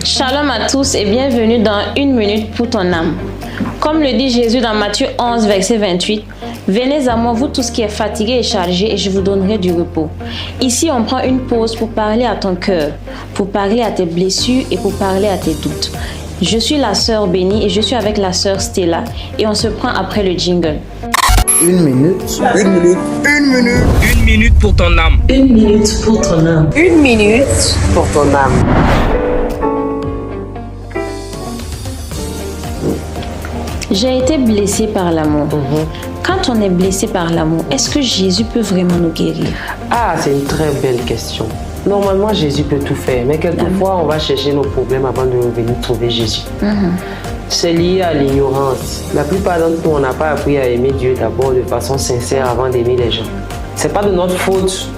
Shalom à tous et bienvenue dans Une minute pour ton âme. Comme le dit Jésus dans Matthieu 11, verset 28, « Venez à moi, vous tous qui êtes fatigués et chargés, et je vous donnerai du repos. » Ici, on prend une pause pour parler à ton cœur, pour parler à tes blessures et pour parler à tes doutes. Je suis la sœur Bénie et je suis avec la sœur Stella et on se prend après le jingle. Une minute. Une minute. Une minute. Une minute pour ton âme. Une minute pour ton âme. Une minute pour ton âme. J'ai été blessée par l'amour. Quand on est blessé par l'amour, est-ce que Jésus peut vraiment nous guérir? Ah, c'est une très belle question. Normalement, Jésus peut tout faire, mais quelquefois, on va chercher nos problèmes avant de venir trouver Jésus. C'est lié à l'ignorance. La plupart d'entre nous, on n'a pas appris à aimer Dieu d'abord de façon sincère avant d'aimer les gens. C'est pas de notre faute.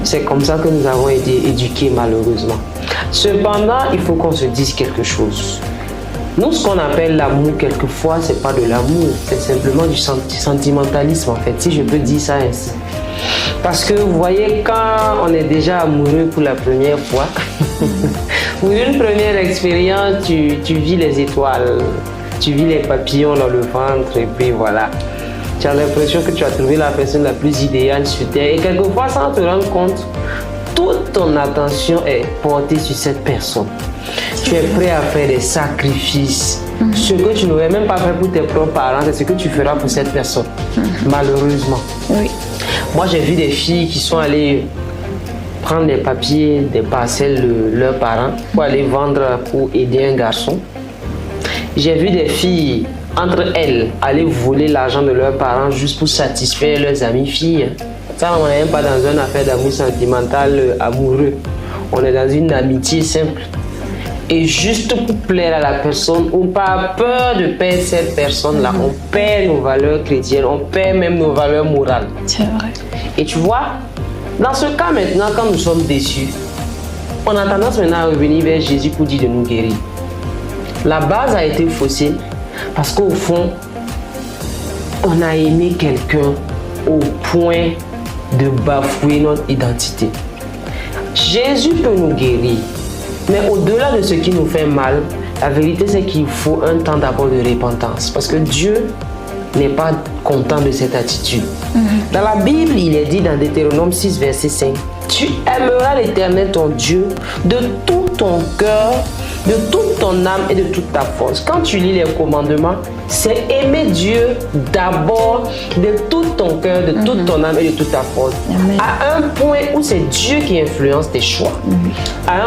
C'est comme ça que nous avons été éduqués malheureusement. Cependant, il faut qu'on se dise quelque chose. Nous, ce qu'on appelle l'amour, quelquefois, c'est pas de l'amour, c'est simplement du sentimentalisme en fait, si je peux dire ça ainsi. Parce que vous voyez, quand on est déjà amoureux pour la première fois, pour une première expérience, tu vis les étoiles, tu vis les papillons dans le ventre et puis voilà. Tu as l'impression que tu as trouvé la personne la plus idéale sur Terre et quelquefois, sans te rendre compte, toute ton attention est portée sur cette personne. Tu es prêt à faire des sacrifices. Ce que tu n'aurais même pas fait pour tes propres parents, c'est ce que tu feras pour cette personne. Malheureusement. Oui. Moi, j'ai vu des filles qui sont allées prendre des papiers, des parcelles de leurs parents pour aller vendre pour aider un garçon. J'ai vu des filles, entre elles, aller voler l'argent de leurs parents juste pour satisfaire leurs amies filles. Ça, on n'est même pas dans une affaire d'amour sentimental amoureux. On est dans une amitié simple. Et juste pour plaire à la personne, ou par peur de perdre cette personne-là, on perd nos valeurs chrétiennes, on perd même nos valeurs morales. C'est vrai. Et tu vois, dans ce cas maintenant, quand nous sommes déçus, on a tendance maintenant à revenir vers Jésus pour dire de nous guérir. La base a été faussée parce qu'au fond, on a aimé quelqu'un au point de bafouer notre identité. Jésus peut nous guérir. Mais au-delà de ce qui nous fait mal, la vérité c'est qu'il faut un temps d'abord de repentance. Parce que Dieu n'est pas content de cette attitude. Dans la Bible, il est dit dans Deutéronome 6, verset 5, « Tu aimeras l'Éternel ton Dieu de tout ton cœur, de toute ton âme et de toute ta force. » Quand tu lis les commandements, c'est aimer Dieu d'abord de tout ton cœur, de toute ton âme et de toute ta force. Amen. À un point où c'est Dieu qui influence tes choix. À un